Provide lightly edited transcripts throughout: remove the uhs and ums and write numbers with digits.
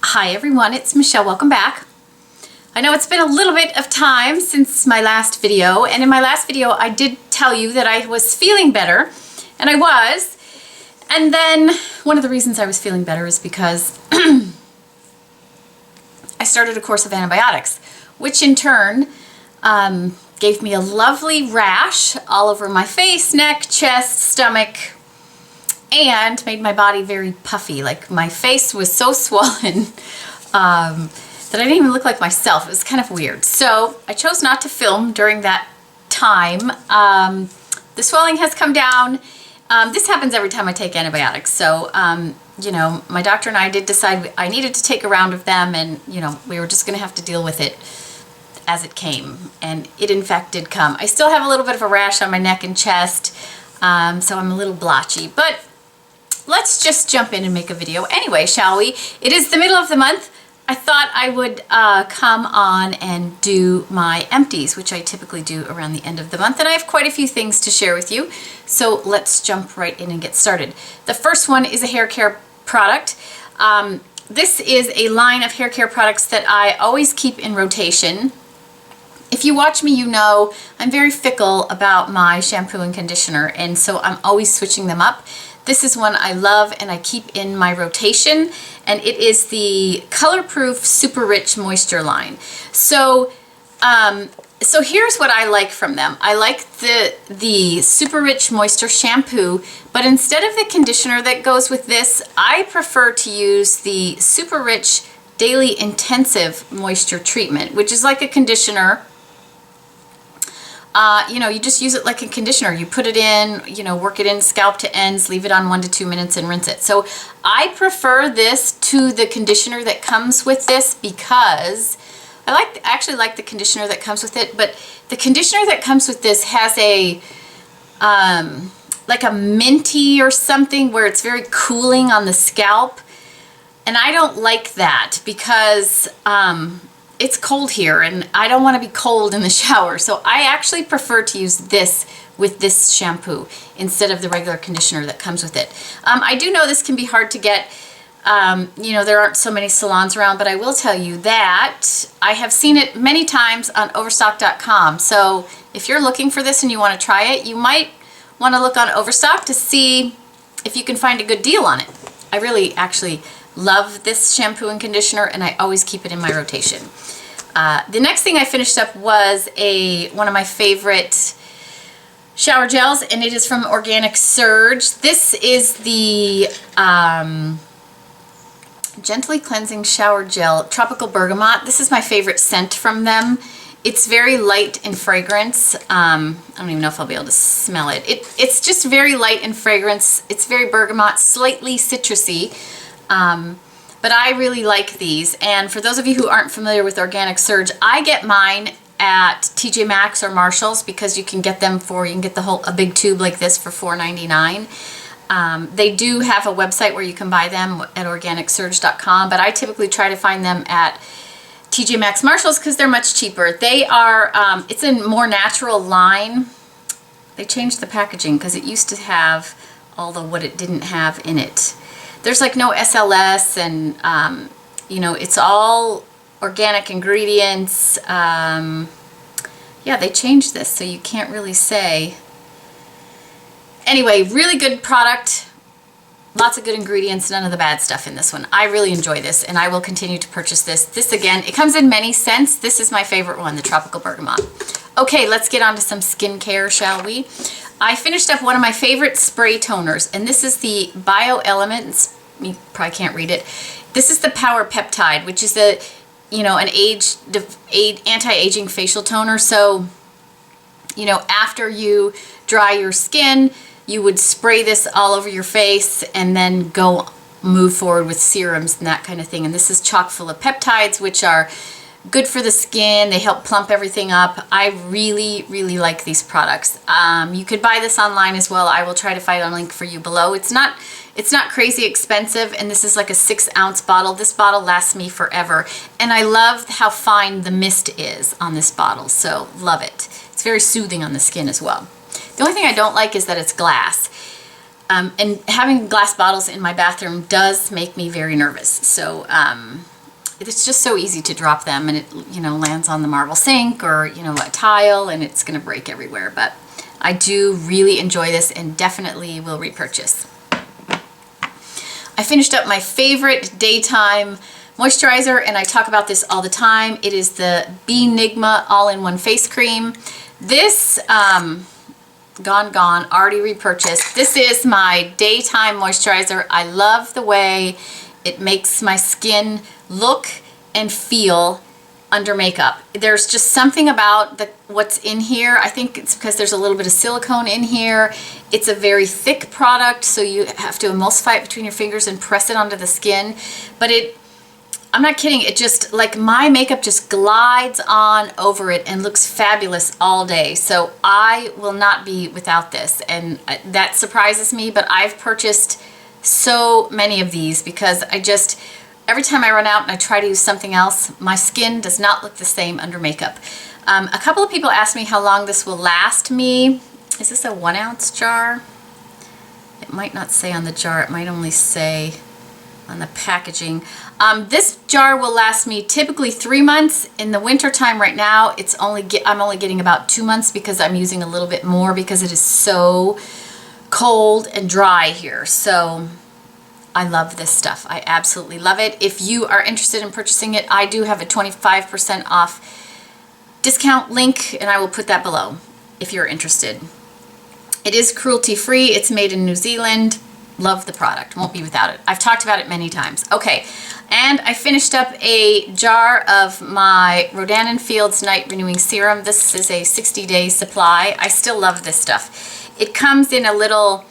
Hi everyone, it's Michelle. Welcome back. I know it's been a little bit of time since my last video, and in my last video I did tell you that I was feeling better, and I was. And then one of the reasons I was feeling better is because I started a course of antibiotics, which in turn gave me a lovely rash all over my face, neck, chest, stomach, and made my body very puffy. Like my face was so swollen that I didn't even look like myself. It was kind of weird. So I chose not to film during that time. The swelling has come down. This happens every time I take antibiotics. So, you know, my doctor and I did decide I needed to take a round of them, and, you know, we were just going to have to deal with it as it came. And it, in fact, did come. I still have a little bit of a rash on my neck and chest, so I'm a little blotchy. But let's just jump in and make a video anyway, shall we? It is the middle of the month. I thought I would come on and do my empties, which I typically do around the end of the month, and I have quite a few things to share with you. So let's jump right in and get started. The first one is a hair care product. This is a line of hair care products that I always keep in rotation. If you watch me, you know I'm very fickle about my shampoo and conditioner, and so I'm always switching them up. This is one I love and I keep in my rotation, and it is the Colorproof Super Rich Moisture line. So here's what I like from them. I like the Super Rich Moisture shampoo, but instead of the conditioner that goes with this, I prefer to use the Super Rich Daily Intensive Moisture Treatment, which is like a conditioner. You know, you just use it like a conditioner. You put it in, you know, work it in scalp to ends, leave it on 1 to 2 minutes and rinse it. So I prefer this to the conditioner that comes with this because I actually like the conditioner that comes with it, but the conditioner that comes with this has a like a minty or something where it's very cooling on the scalp, and I don't like that because it's cold here and I don't want to be cold in the shower. So I actually prefer to use this with this shampoo instead of the regular conditioner that comes with it. I do know this can be hard to get. You know, there aren't so many salons around, but I will tell you that I have seen it many times on Overstock.com. So if you're looking for this and you want to try it, you might want to look on Overstock to see if you can find a good deal on it. I really actually love this shampoo and conditioner, and I always keep it in my rotation. The next thing I finished up was one of my favorite shower gels, and it is from Organic Surge. This is the Gently Cleansing Shower Gel Tropical Bergamot. This is my favorite scent from them. It's very light in fragrance. I don't even know if I'll be able to smell it. It's just very light in fragrance. It's very bergamot, slightly citrusy. But I really like these, and for those of you who aren't familiar with Organic Surge, I get mine at TJ Maxx or Marshall's because you can get them for, you can get a big tube like this for $4.99. They do have a website where you can buy them at organicsurge.com, but I typically try to find them at TJ Maxx, Marshall's because they're much cheaper. They are, it's a more natural line. They changed the packaging because it used to have all the what it didn't have in it. There's like no SLS, and you know, it's all organic ingredients. Yeah, they changed this, so you can't really say. Anyway, really good product. Lots of good ingredients, none of the bad stuff in this one. I really enjoy this, and I will continue to purchase this. This, again, it comes in many scents. This is my favorite one, the Tropical Bergamot. Okay, let's get on to some skincare, shall we? I finished up one of my favorite spray toners, and this is the Bio Elements. You probably can't read it. This is the Power Peptide, which is an anti-aging facial toner. So, you know, after you dry your skin, you would spray this all over your face and then move forward with serums and that kind of thing. And this is chock full of peptides, which are good for the skin. They help plump everything up. I really, really like these products. You could buy this online as well. I will try to find a link for you below. It's not crazy expensive, and this is like a 6-ounce bottle. This bottle lasts me forever, and I love how fine the mist is on this bottle, so love it. It's very soothing on the skin as well. The only thing I don't like is that it's glass. And having glass bottles in my bathroom does make me very nervous. So it's just so easy to drop them, and it, you know, lands on the marble sink or, you know, a tile, and it's gonna break everywhere. But I do really enjoy this and definitely will repurchase. I finished up my favorite daytime moisturizer, and I talk about this all the time. It is the Benigma All-in-One Face Cream. This, gone, already repurchased. This is my daytime moisturizer. I love the way it makes my skin look and feel under makeup. There's just something about what's in here. I think it's because there's a little bit of silicone in here. It's a very thick product, so you have to emulsify it between your fingers and press it onto the skin. But I'm not kidding, it just, like, my makeup just glides on over it and looks fabulous all day. So I will not be without this, and that surprises me, but I've purchased so many of these because every time I run out and I try to use something else, my skin does not look the same under makeup. A couple of people asked me how long this will last me. Is this a 1 ounce jar? It might not say on the jar, it might only say on the packaging. This jar will last me typically 3 months. In the winter time right now, I'm only getting about 2 months because I'm using a little bit more because it is so cold and dry here. So I love this stuff. I absolutely love it. If you are interested in purchasing it, I do have a 25% off discount link, and I will put that below if you're interested. It is cruelty-free. It's made in New Zealand. Love the product. Won't be without it. I've talked about it many times. Okay, and I finished up a jar of my Rodan & Fields Night Renewing Serum. This is a 60-day supply. I still love this stuff. It comes in a little,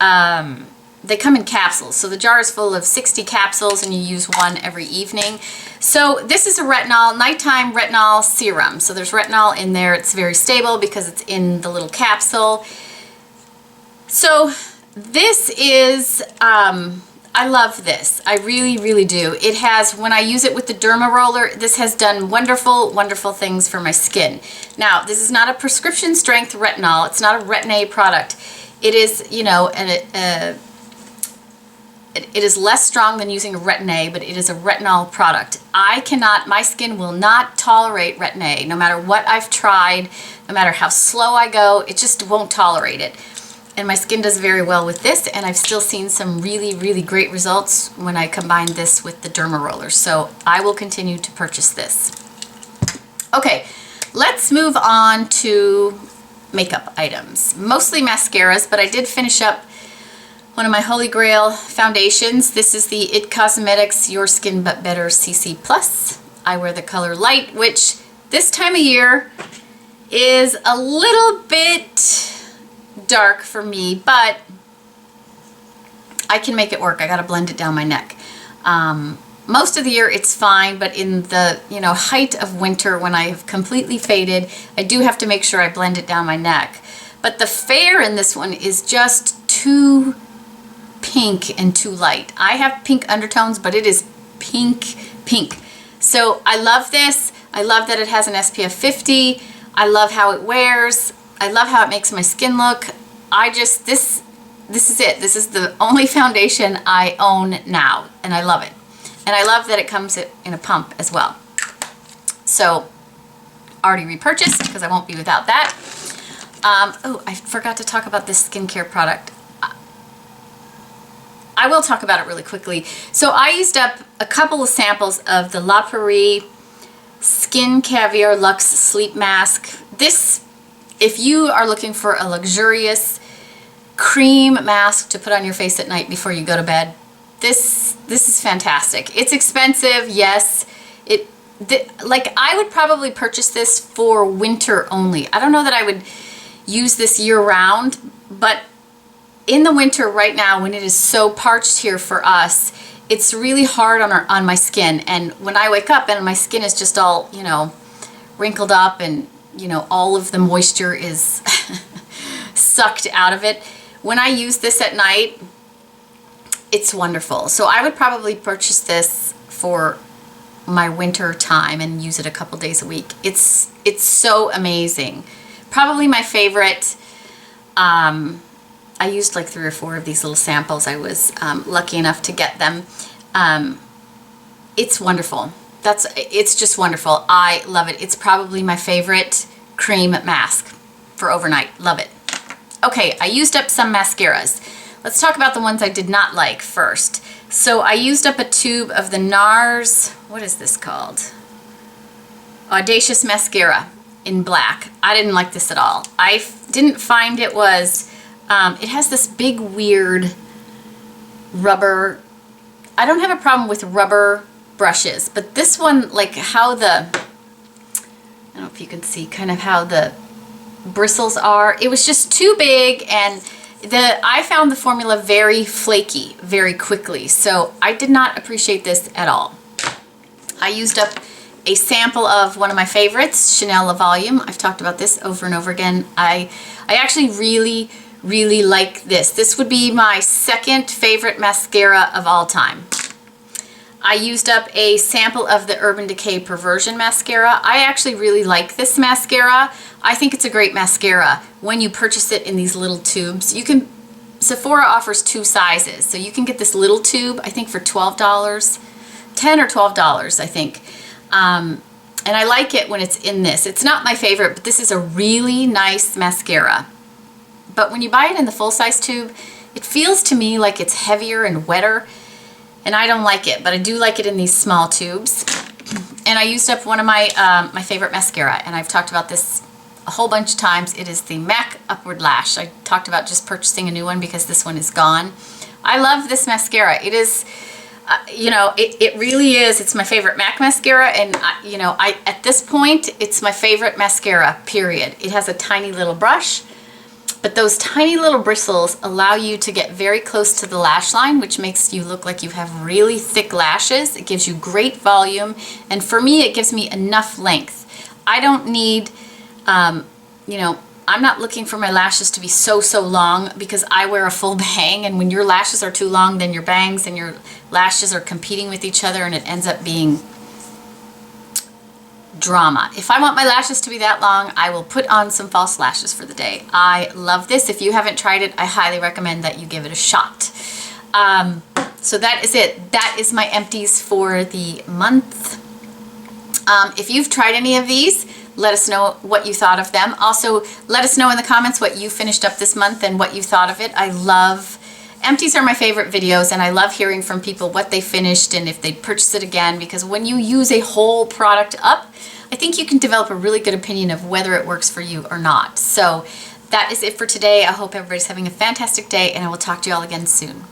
they come in capsules. So the jar is full of 60 capsules, and you use one every evening. So this is a nighttime retinol serum. So there's retinol in there. It's very stable because it's in the little capsule. So this is, I love this. I really, really do. It has, when I use it with the derma roller, this has done wonderful, wonderful things for my skin. Now, this is not a prescription strength retinol. It's not a Retin-A product. It is, you know, it is less strong than using a Retin-A, but it is a retinol product. My skin will not tolerate Retin-A. No matter what I've tried, no matter how slow I go, it just won't tolerate it. And my skin does very well with this, and I've still seen some really, really great results when I combine this with the derma rollers. So I will continue to purchase this. Okay, let's move on to makeup items. Mostly mascaras, but I did finish up one of my Holy Grail foundations. This is the IT Cosmetics Your Skin But Better CC Plus. I wear the color Light, which this time of year is a little bit dark for me, but I can make it work. I gotta blend it down my neck. Most of the year it's fine, but in the, you know, height of winter when I have completely faded, I do have to make sure I blend it down my neck. But the fair in this one is just too pink and too light. I have pink undertones, but it is pink. So I love this. I love that it has an SPF 50. I love how it wears. I love how it makes my skin look. This is it. This is the only foundation I own now, and I love it. And I love that it comes in a pump as well. So, already repurchased because I won't be without that. Oh, I forgot to talk about this skincare product. I will talk about it really quickly. So I used up a couple of samples of the La Prairie Skin Caviar Luxe Sleep Mask. This, if you are looking for a luxurious cream mask to put on your face at night before you go to bed, this is fantastic. It's expensive, yes. Like, I would probably purchase this for winter only. I don't know that I would use this year round, but in the winter right now when it is so parched here for us, it's really hard on my skin. And when I wake up and my skin is just all, you know, wrinkled up and, you know, all of the moisture is sucked out of it, when I use this at night, it's wonderful. So I would probably purchase this for my winter time and use it a couple days a week. It's so amazing. Probably my favorite. I used like 3 or 4 of these little samples. I was lucky enough to get them. It's wonderful. It's just wonderful. I love it. It's probably my favorite cream mask for overnight. Love it. Okay, I used up some mascaras. Let's talk about the ones I did not like first. So I used up a tube of the NARS, what is this called? Audacious Mascara in black. I didn't like this at all. I didn't find it was, it has this big weird rubber. I don't have a problem with rubber brushes, but this one, like how I don't know if you can see kind of how the bristles are, it was just too big, and I found the formula very flaky very quickly, so I did not appreciate this at all. I used up a sample of one of my favorites, Chanel La Volume. I've talked about this over and over again. I actually really like this. This would be my second favorite mascara of all time. I used up a sample of the Urban Decay Perversion Mascara. I actually really like this mascara. I think it's a great mascara when you purchase it in these little tubes. Sephora offers 2 sizes, so you can get this little tube, I think for $12, $10 or $12, I think. And I like it when it's in this. It's not my favorite, but this is a really nice mascara. But when you buy it in the full-size tube, it feels to me like it's heavier and wetter, and I don't like it, but I do like it in these small tubes. And I used up one of my my favorite mascara, and I've talked about this a whole bunch of times. It is the MAC Upward Lash. I talked about just purchasing a new one because this one is gone. I love this mascara. It is, you know, it really is. It's my favorite MAC mascara, and you know, at this point, it's my favorite mascara, period. It has a tiny little brush, but those tiny little bristles allow you to get very close to the lash line, which makes you look like you have really thick lashes. It gives you great volume, and for me, it gives me enough length. I don't need, you know, I'm not looking for my lashes to be so long, because I wear a full bang, and when your lashes are too long, then your bangs and your lashes are competing with each other, and it ends up being drama. If I want my lashes to be that long, I will put on some false lashes for the day. I love this. If you haven't tried it, I highly recommend that you give it a shot. So that is it. That is my empties for the month. If you've tried any of these, let us know what you thought of them. Also, let us know in the comments what you finished up this month and what you thought of it. I love empties are my favorite videos, and I love hearing from people what they finished and if they'd purchase it again, because when you use a whole product up, I think you can develop a really good opinion of whether it works for you or not. So that is it for today. I hope everybody's having a fantastic day, and I will talk to you all again soon.